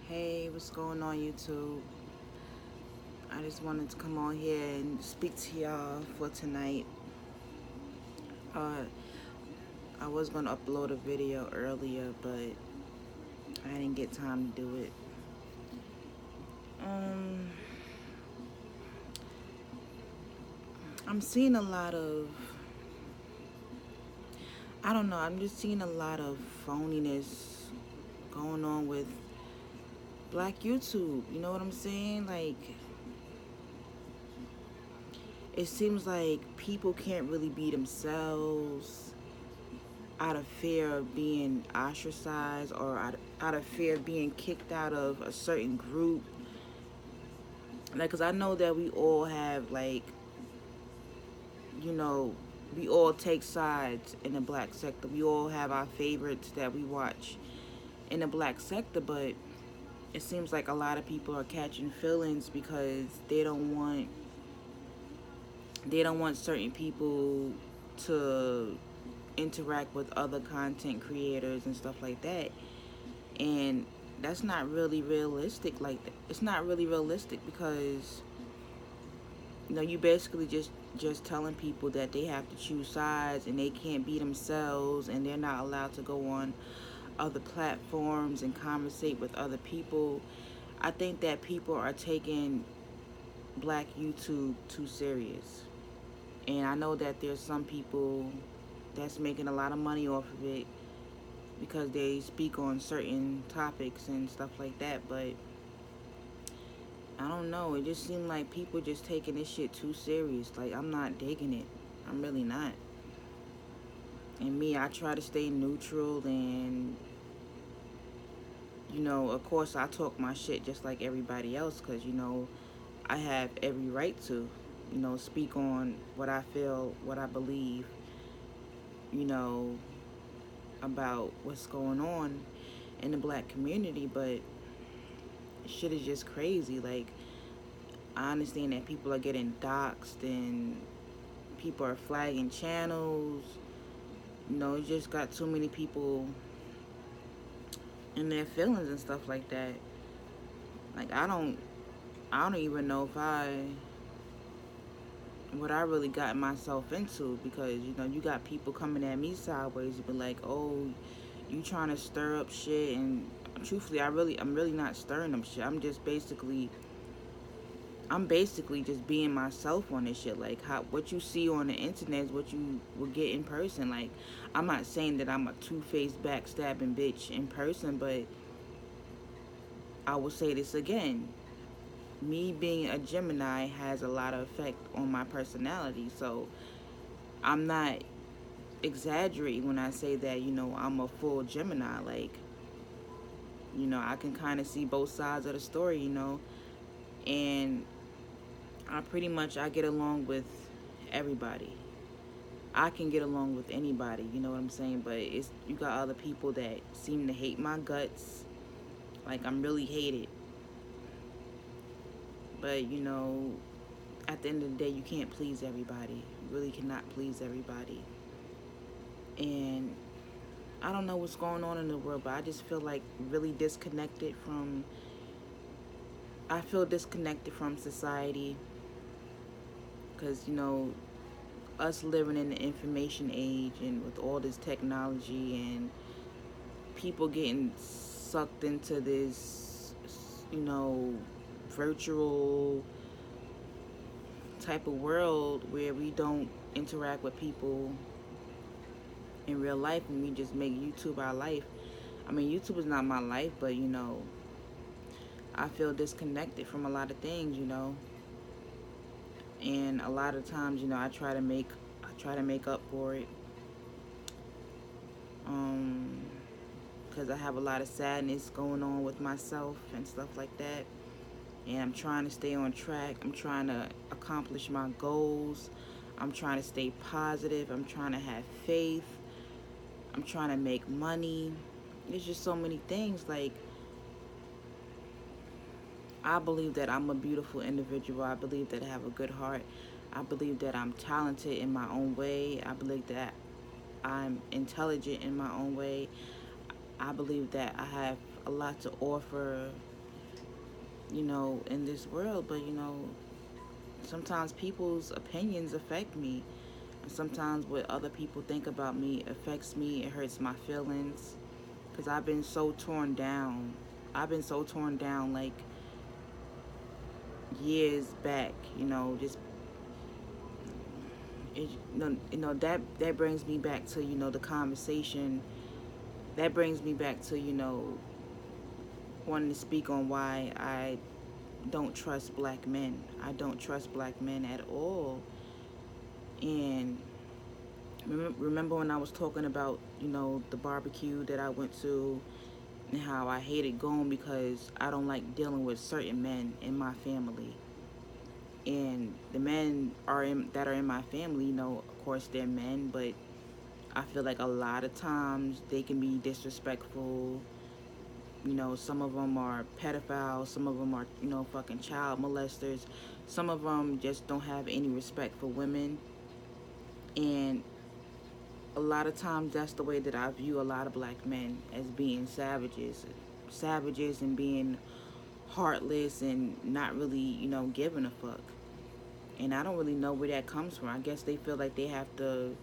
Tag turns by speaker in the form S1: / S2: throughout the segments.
S1: Hey, what's going on, YouTube? I just wanted to come on here and speak to y'all for tonight. Uh, I was gonna upload a video earlier, but I didn't get time to do it. Um, I'm seeing a lot of, I don't know, I'm just seeing a lot of phoniness going on with Black YouTube. You know what I'm saying? Like, it seems like people can't really be themselves out of fear of being ostracized or out of fear of being kicked out of a certain group. Like, because I know that we all have, like, you know, we all take sides in the black sector. We all have our favorites that we watch in the black sector, but it seems like a lot of people are catching feelings because they don't want certain people to interact with other content creators and stuff like that. And that's not really realistic. Like, it's not really realistic because you basically just telling people that they have to choose sides and they can't be themselves and they're not allowed to go on other platforms and conversate with other people. I think that people are taking Black YouTube too serious. And I know that there's some people that's making a lot of money off of it because they speak on certain topics and stuff like that, but I don't know. It just seemed like people just taking this shit too serious. Like, I'm not digging it. I'm really not. And me, I try to stay neutral and, of course I talk my shit just like everybody else because, I have every right to, speak on what I feel, what I believe, you know, about what's going on in the black community, but shit is just crazy. Like, I understand that people are getting doxxed and people are flagging channels. You just got too many people in their feelings and stuff like that. Like, I don't even know what I really got myself into because, you got people coming at me sideways and be like, oh, you trying to stir up shit. And truthfully, I'm really not stirring them shit. I'm basically just being myself on this shit. Like, what you see on the internet is what you will get in person. Like, I'm not saying that I'm a two-faced backstabbing bitch in person, but I will say this again. Me being a Gemini has a lot of effect on my personality. So I'm not exaggerating when I say that, I'm a full Gemini. Like, I can kind of see both sides of the story, and I get along with everybody. I can get along with anybody, you know what I'm saying? But you got other people that seem to hate my guts. Like, I'm really hated. But, at the end of the day, you can't please everybody. You really cannot please everybody. And I don't know what's going on in the world, but I just feel like really I feel disconnected from society because, us living in the information age and with all this technology and people getting sucked into this, virtual type of world where we don't interact with people in real life and we just make YouTube our life. I mean, YouTube is not my life, but, I feel disconnected from a lot of things, and a lot of times, I try to make up for it, because I have a lot of sadness going on with myself and stuff like that, and I'm trying to stay on track. I'm trying to accomplish my goals. I'm trying to stay positive. I'm trying to have faith. I'm trying to make money. There's just so many things. Like, I believe that I'm a beautiful individual. I believe that I have a good heart. I believe that I'm talented in my own way. I believe that I'm intelligent in my own way. I believe that I have a lot to offer in this world. But, sometimes people's opinions affect me. And sometimes what other people think about me affects me. It hurts my feelings. Because I've been so torn down. I've been so torn down, like, years back, just it, that brings me back to the conversation. That brings me back to wanting to speak on why I don't trust black men. I don't trust black men at all. And remember when I was talking about the barbecue that I went to, and how I hated going because I don't like dealing with certain men in my family. And the men that are in my family, of course they're men, but I feel like a lot of times they can be disrespectful. Some of them are pedophiles, some of them are, fucking child molesters. Some of them just don't have any respect for women. And a lot of times that's the way that I view a lot of black men, as being savages. Savages and being heartless and not really, giving a fuck. And I don't really know where that comes from. I guess they feel like they have to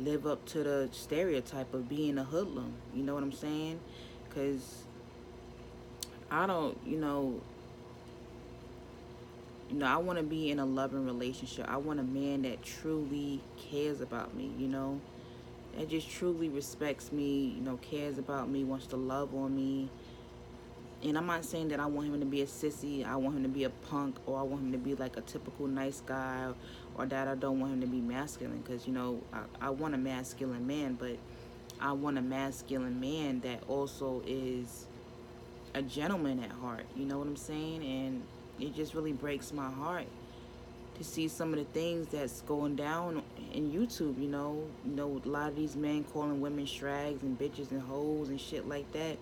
S1: live up to the stereotype of being a hoodlum. You know what I'm saying? Because I don't, I want to be in a loving relationship. I want a man that truly cares about me, that just truly respects me, cares about me, wants to love on me. And I'm not saying that I want him to be a sissy, I want him to be a punk, or I want him to be like a typical nice guy, or that I don't want him to be masculine. Because, I want a masculine man, but I want a masculine man that also is a gentleman at heart. You know what I'm saying? And it just really breaks my heart to see some of the things that's going down in YouTube. A lot of these men calling women strags and bitches and hoes and shit like that.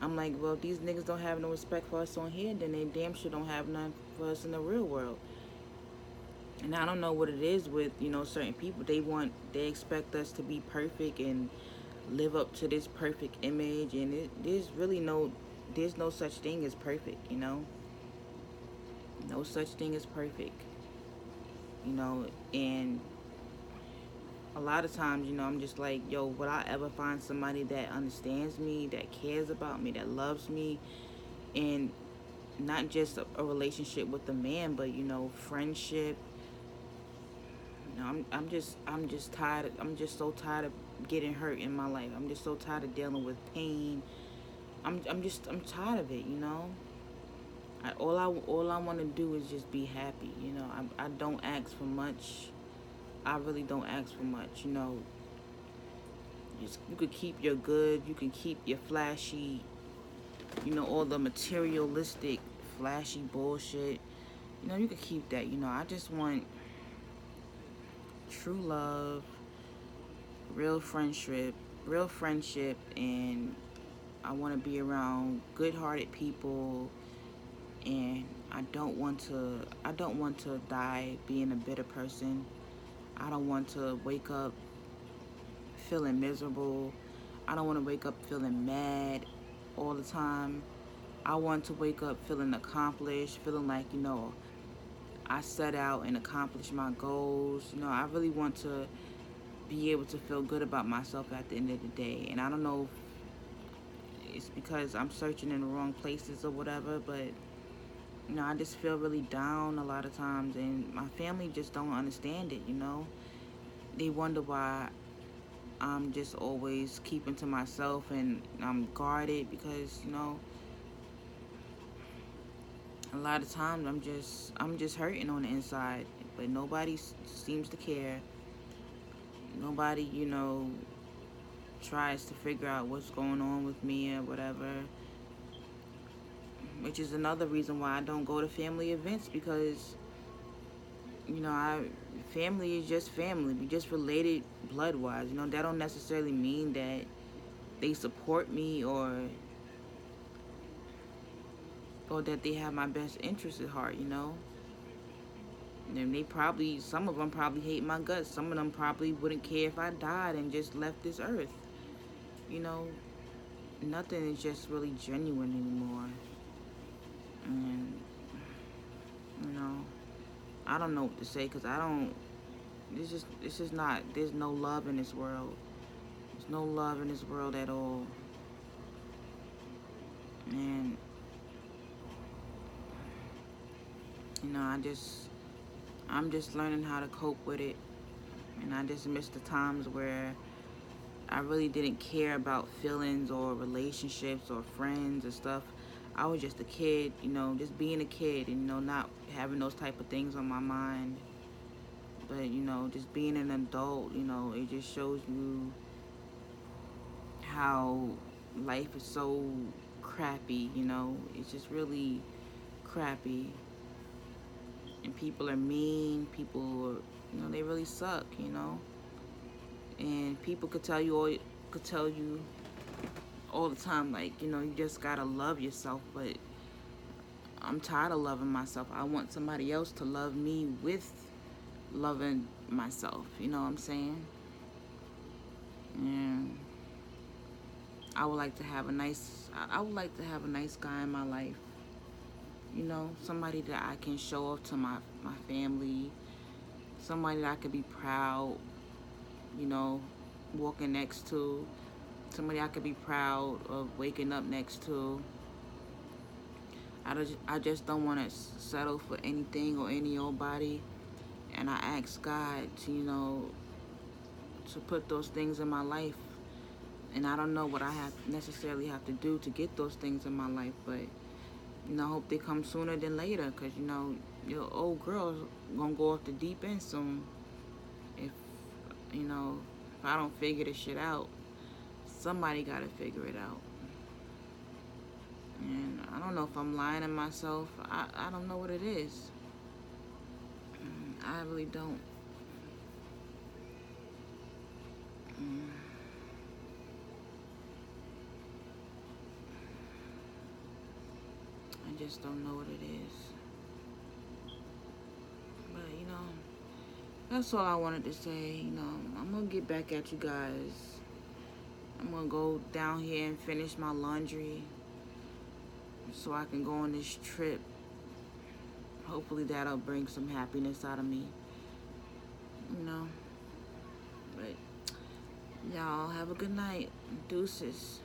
S1: I'm like, well, if these niggas don't have no respect for us on here, then they damn sure don't have none for us in the real world. And I don't know what it is with, certain people. They expect us to be perfect and live up to this perfect image. And there's no such thing as perfect, No such thing as perfect, And a lot of times, I'm just like, yo, would I ever find somebody that understands me, that cares about me, that loves me, and not just a relationship with a man, but friendship. I'm just tired. I'm just so tired of getting hurt in my life. I'm just so tired of dealing with pain. I'm tired of it. All I want to do is just be happy. I don't ask for much. I really don't ask for much. You could keep your good. You can keep your flashy. All the materialistic, flashy bullshit. You could keep that. I just want true love, real friendship, and I want to be around good-hearted people. And I don't want to die being a bitter person. I don't want to wake up feeling miserable. I don't want to wake up feeling mad all the time. I want to wake up feeling accomplished, feeling like, I set out and accomplished my goals. I really want to be able to feel good about myself at the end of the day. And I don't know if it's because I'm searching in the wrong places or whatever, but I just feel really down a lot of times, and my family just don't understand it. They wonder why I'm just always keeping to myself and I'm guarded, because a lot of times I'm just hurting on the inside, but nobody seems to care. Nobody tries to figure out what's going on with me or whatever, which is another reason why I don't go to family events, because family is just family. We just related blood wise. That don't necessarily mean that they support me or that they have my best interest at heart. And some of them probably hate my guts. Some of them probably wouldn't care if I died and just left this earth. Nothing is just really genuine anymore. And, you know, I don't know what to say because I don't, this is not, there's no love in this world. There's no love in this world at all. And, you know, I'm just learning how to cope with it. And I just miss the times where I really didn't care about feelings or relationships or friends or stuff. I was just a kid, you know, just being a kid and, you know, not having those type of things on my mind. But, you know, just being an adult, you know, it just shows you how life is so crappy, you know. It's just really crappy. And people are mean, people are, you know, they really suck, you know. And people could tell you all the time, like, you know, you just gotta love yourself. But I'm tired of loving myself. I want somebody else to love me with loving myself. You know what I'm saying? And I would like to have a nice. I would like to have a nice guy in my life. You know, somebody that I can show off to my family. Somebody that I could be proud. You know, walking next to. Somebody I could be proud of waking up next to. I just don't want to settle for anything or any old body. And I ask God to, you know, to put those things in my life. And I don't know what I have necessarily have to do to get those things in my life, but, you know, I hope they come sooner than later, because, you know, your old girl's gonna go off the deep end soon. If, you know, if I don't figure this shit out, somebody gotta figure it out. And I don't know if I'm lying to myself. I don't know what it is. I really don't. I just don't know what it is. But, you know, that's all I wanted to say. You know, I'm going to get back at you guys. I'm going to go down here and finish my laundry so I can go on this trip. Hopefully that'll bring some happiness out of me. You know. But y'all have a good night. Deuces.